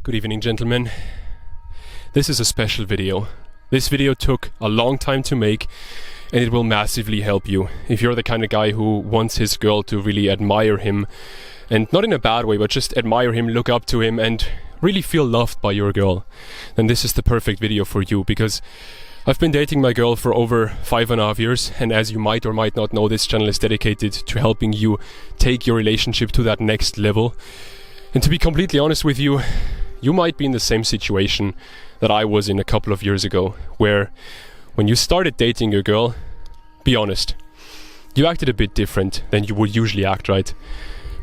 Good evening, gentlemen. This is a special video. This video took a long time to make, and it will massively help you if you're the kind of guy who wants his girl to really admire him, and not in a bad way, but just admire him, look up to him, and really feel loved by your girl. Then this is the perfect video for you, because I've been dating my girl for over 5.5 years, and as you might or might not know, this channel is dedicated to helping you take your relationship to that next level. And to be completely honest with you, you might be in the same situation that I was in a couple of years ago, where when you started dating your girl, be honest, you acted a bit different than you would usually act, right?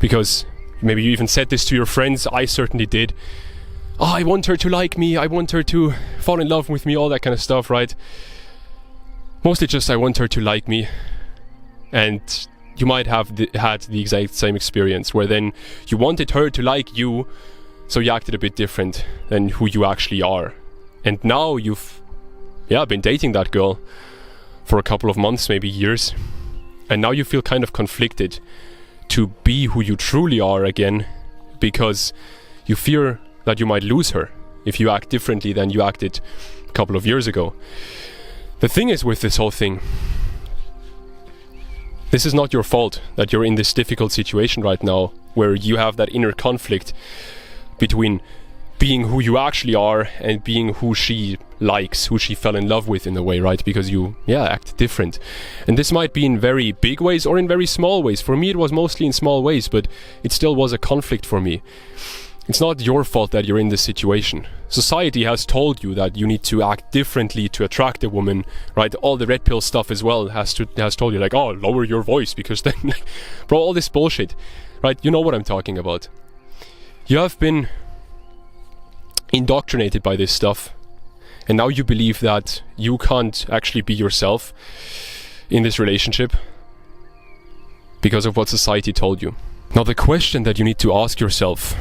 Because maybe you even said this to your friends. I certainly did. Oh, I want her to like me, I want her to fall in love with me, all that kind of stuff, right? Mostly just I want her to like me. And you might have had the exact same experience, where then you wanted her to like you, so you acted a bit different than who you actually are. And now you've been dating that girl for a couple of months, maybe years, and now you feel kind of conflicted to be who you truly are again, because you fear that you might lose her if you act differently than you acted a couple of years ago. The thing is with this whole thing, this is not your fault that you're in this difficult situation right now, where you have that inner conflict between being who you actually are and being who she likes, who she fell in love with in a way, right? Because you, act different. And this might be in very big ways or in very small ways. For me, it was mostly in small ways, but it still was a conflict for me. It's not your fault that you're in this situation. Society has told you that you need to act differently to attract a woman, right? All the red pill stuff as well has told you, like, oh, lower your voice, because then, bro, all this bullshit, right? You know what I'm talking about. You have been indoctrinated by this stuff, and now you believe that you can't actually be yourself in this relationship because of what society told you. Now the question that you need to ask yourself,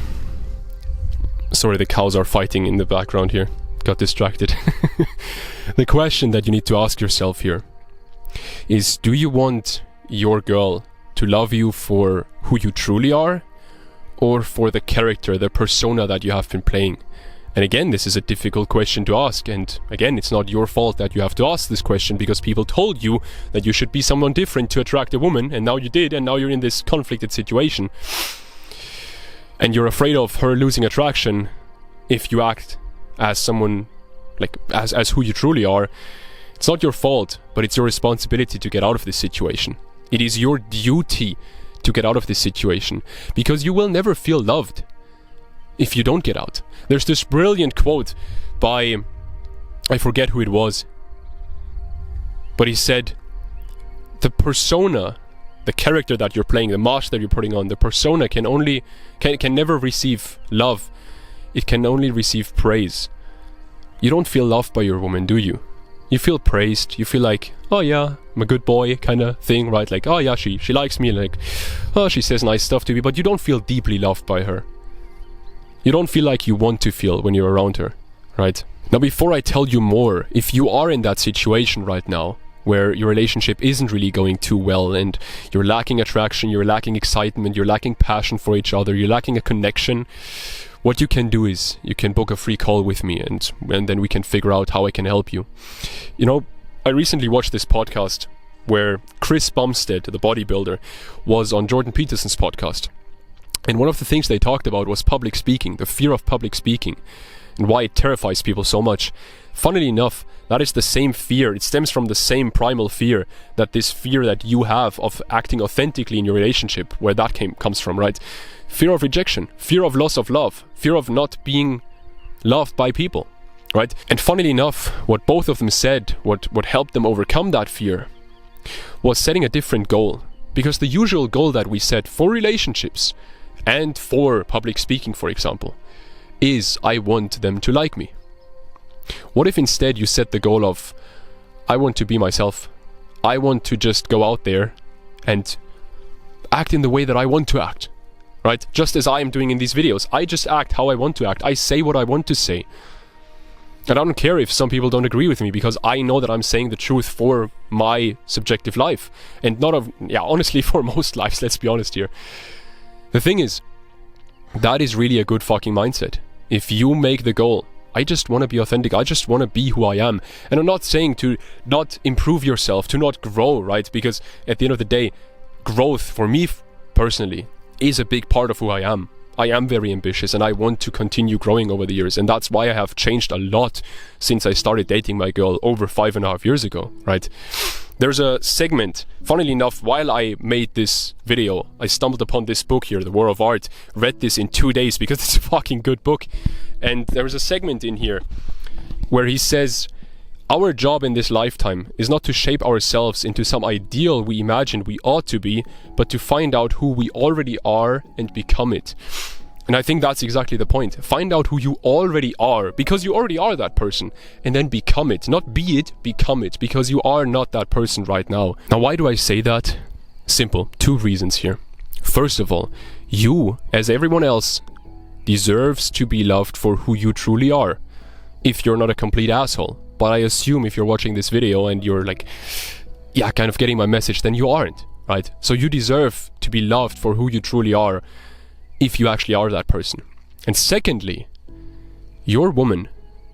sorry, the cows are fighting in the background here, got distracted. The question that you need to ask yourself here is, do you want your girl to love you for who you truly are, or for the character, the persona that you have been playing? And again, this is a difficult question to ask, and again, it's not your fault that you have to ask this question, because people told you that you should be someone different to attract a woman, and now you did, and now you're in this conflicted situation. And you're afraid of her losing attraction if you act as someone, like, as who you truly are. It's not your fault, but it's your responsibility to get out of this situation. It is your duty to get out of this situation, because you will never feel loved if you don't get out. There's this brilliant quote by, I forget who it was, but he said, the persona, the character that you're playing, the mask that you're putting on, the persona can never receive love. It can only receive praise. You don't feel loved by your woman, do you? You feel praised. You feel like, oh yeah, I'm a good boy kind of thing, right? Like, oh yeah, she likes me, like, oh, she says nice stuff to me, but you don't feel deeply loved by her. You don't feel like you want to feel when you're around her, right? Now, before I tell you more, if you are in that situation right now, where your relationship isn't really going too well, and you're lacking attraction, you're lacking excitement, you're lacking passion for each other, you're lacking a connection, what you can do is you can book a free call with me, and then we can figure out how I can help you. You know, I recently watched this podcast where Chris Bumstead, the bodybuilder, was on Jordan Peterson's podcast. And one of the things they talked about was public speaking, the fear of public speaking, and why it terrifies people so much. Funnily enough, that is the same fear. It stems from the same primal fear, that this fear that you have of acting authentically in your relationship, where that comes from, right? Fear of rejection, fear of loss of love, fear of not being loved by people, right? And funnily enough, what both of them said, what helped them overcome that fear, was setting a different goal. Because the usual goal that we set for relationships, and for public speaking, for example, is I want them to like me. What if instead you set the goal of, I want to be myself. I want to just go out there and act in the way that I want to act, right? Just as I am doing in these videos. I just act how I want to act. I say what I want to say. And I don't care if some people don't agree with me, because I know that I'm saying the truth for my subjective life. And honestly, for most lives, let's be honest here. The thing is, that is really a good fucking mindset. if you make the goal, I just want to be authentic, I just want to be who I am. And I'm not saying to not improve yourself, to not grow, right? Because at the end of the day, growth for me personally is a big part of who I am. I am very ambitious and I want to continue growing over the years, and that's why I have changed a lot since I started dating my girl over 5.5 years ago, right? There's a segment, funnily enough, while I made this video, I stumbled upon this book here, The War of Art, read this in 2 days because it's a fucking good book. And there's a segment in here where he says, our job in this lifetime is not to shape ourselves into some ideal we imagine we ought to be, but to find out who we already are and become it. And I think that's exactly the point. Find out who you already are, because you already are that person, and then become it. Not be it, become it, because you are not that person right now. Now, why do I say that? Simple. 2 reasons here. First of all, you, as everyone else, deserves to be loved for who you truly are, if you're not a complete asshole. But I assume if you're watching this video and you're like, yeah, kind of getting my message, then you aren't, right? So you deserve to be loved for who you truly are, if you actually are that person. And secondly, your woman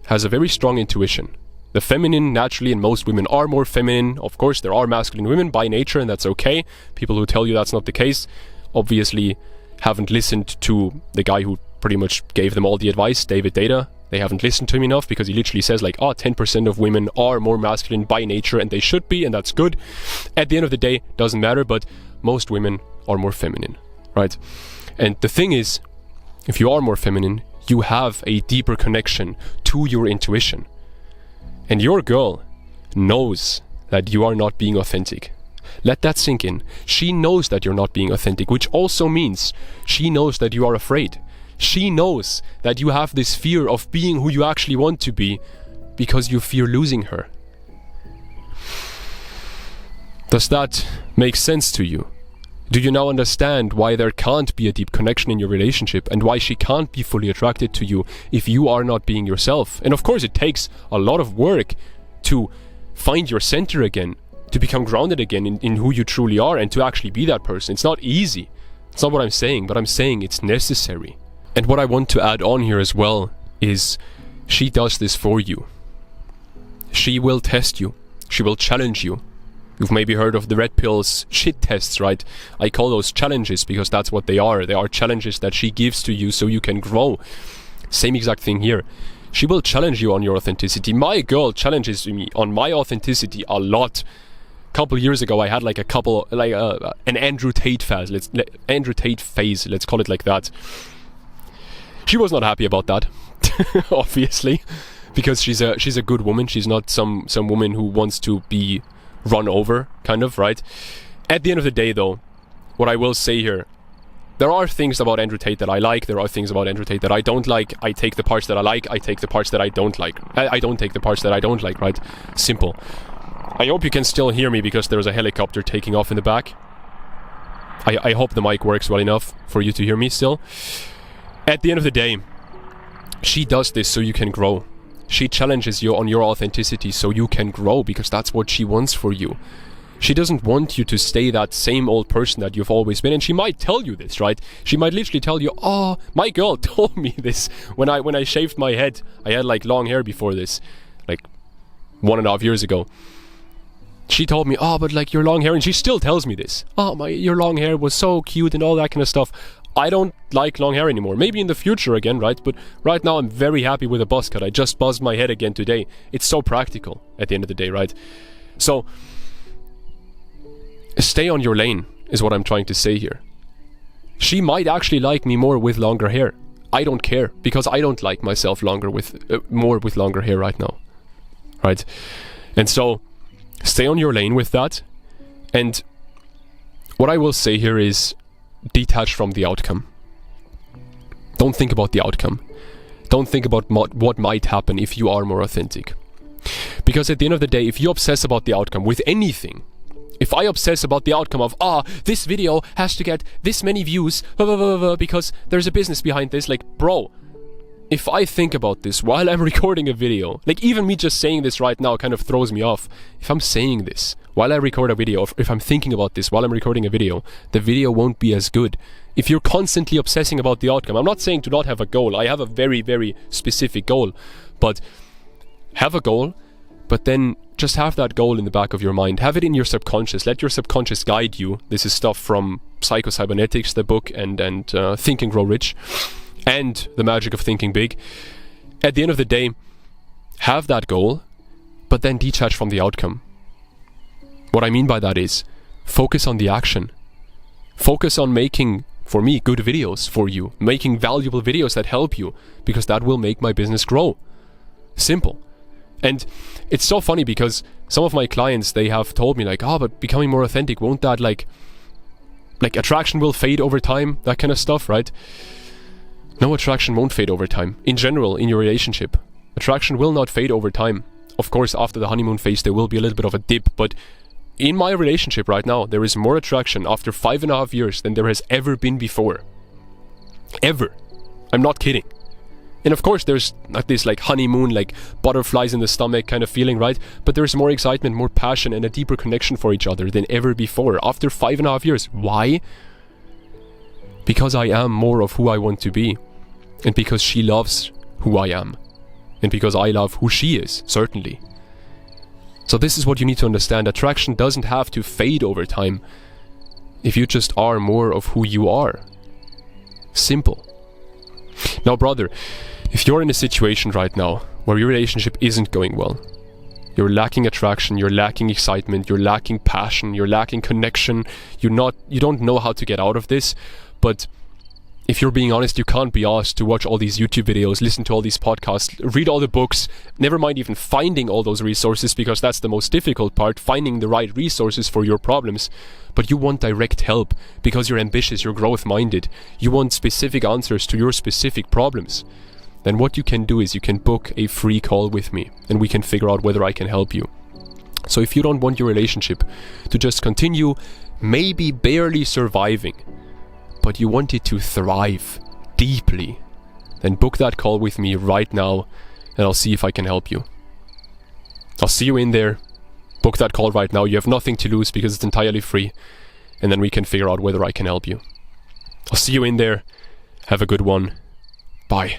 has a very strong intuition. The feminine, naturally, and most women are more feminine. Of course, there are masculine women by nature, and that's okay. People who tell you that's not the case obviously haven't listened to the guy who pretty much gave them all the advice, David Deida. They haven't listened to him enough, because he literally says like, 10% of women are more masculine by nature, and they should be, and that's good. At the end of the day, doesn't matter, but most women are more feminine, right? And the thing is, if you are more feminine, you have a deeper connection to your intuition. And your girl knows that you are not being authentic. Let that sink in. She knows that you're not being authentic, which also means she knows that you are afraid. She knows that you have this fear of being who you actually want to be, because you fear losing her. Does that make sense to you? Do you now understand why there can't be a deep connection in your relationship, and why she can't be fully attracted to you if you are not being yourself? And of course it takes a lot of work to find your center again, to become grounded again in who you truly are, and to actually be that person. It's not easy. It's not what I'm saying, but I'm saying it's necessary. And what I want to add on here as well is, she does this for you. She will test you. She will challenge you. You've maybe heard of the red pills shit tests, right? I call those challenges because that's what they are. They are challenges that she gives to you so you can grow. Same exact thing here. She will challenge you on your authenticity. My girl challenges me on my authenticity a lot. A couple years ago, I had like an Andrew Tate phase. Let's call it like that. She was not happy about that, obviously, because she's a good woman. She's not some woman who wants to be run over, kind of, right? At the end of the day, though, what I will say here, there are things about Andrew Tate that I like. There are things about Andrew Tate that I don't like. I take the parts that I like. I take the parts that I don't like. I don't take the parts that I don't like, right? Simple. I hope you can still hear me, because there's a helicopter taking off in the back. I hope the mic works well enough for you to hear me still. At the end of the day, she does this so you can grow. She challenges you on your authenticity so you can grow, because that's what she wants for you. She doesn't want you to stay that same old person that you've always been. And she might tell you this, right? She might literally tell you, oh, my girl told me this when I shaved my head. I had like long hair before this, like 1.5 years ago. She told me, oh, but like your long hair, and she still tells me this. Oh, your long hair was so cute and all that kind of stuff. I don't like long hair anymore. Maybe in the future again, right? But right now I'm very happy with a buzz cut. I just buzzed my head again today. It's so practical at the end of the day, right? So, stay on your lane is what I'm trying to say here. She might actually like me more with longer hair. I don't care, because I don't like myself more with longer hair right now, right? And so, stay on your lane with that. And what I will say here is, detach from the outcome. Don't think about the outcome. Don't think about what might happen if you are more authentic. Because at the end of the day, if you obsess about the outcome with anything, if I obsess about the outcome of, this video has to get this many views, because there's a business behind this, like, bro, if I think about this while I'm recording a video, like even me just saying this right now kind of throws me off. If I'm saying this while I record a video, if I'm thinking about this while I'm recording a video, the video won't be as good. If you're constantly obsessing about the outcome, I'm not saying to not have a goal. I have a very, very specific goal, but have a goal, but then just have that goal in the back of your mind. Have it in your subconscious. Let your subconscious guide you. This is stuff from Psycho-Cybernetics, the book, and Think and Grow Rich, and The Magic of Thinking Big. At the end of the day, have that goal, but then detach from the outcome. What I mean by that is, focus on the action. Focus on making, for me, good videos for you. Making valuable videos that help you, because that will make my business grow. Simple. And it's so funny because some of my clients, they have told me like, but becoming more authentic, won't that like attraction will fade over time, that kind of stuff, right? No, attraction won't fade over time. In general, in your relationship, attraction will not fade over time. Of course, after the honeymoon phase, there will be a little bit of a dip, but in my relationship right now, there is more attraction after 5.5 years than there has ever been before. Ever. I'm not kidding. And of course, there's like this like honeymoon, like butterflies in the stomach kind of feeling, right? But there's more excitement, more passion, and a deeper connection for each other than ever before after 5.5 years. Why? Because I am more of who I want to be. And because she loves who I am. And because I love who she is, certainly. So this is what you need to understand. Attraction doesn't have to fade over time if you just are more of who you are. Simple. Now, brother, if you're in a situation right now where your relationship isn't going well, you're lacking attraction, you're lacking excitement, you're lacking passion, you're lacking connection, you don't know how to get out of this, but if you're being honest, you can't be asked to watch all these YouTube videos, listen to all these podcasts, read all the books, never mind even finding all those resources, because that's the most difficult part, finding the right resources for your problems. But you want direct help because you're ambitious, you're growth-minded, you want specific answers to your specific problems. Then what you can do is you can book a free call with me and we can figure out whether I can help you. So if you don't want your relationship to just continue, maybe barely surviving, but you want it to thrive deeply, then book that call with me right now and I'll see if I can help you. I'll see you in there. Book that call right now. You have nothing to lose because it's entirely free, and then we can figure out whether I can help you. I'll see you in there. Have a good one. Bye.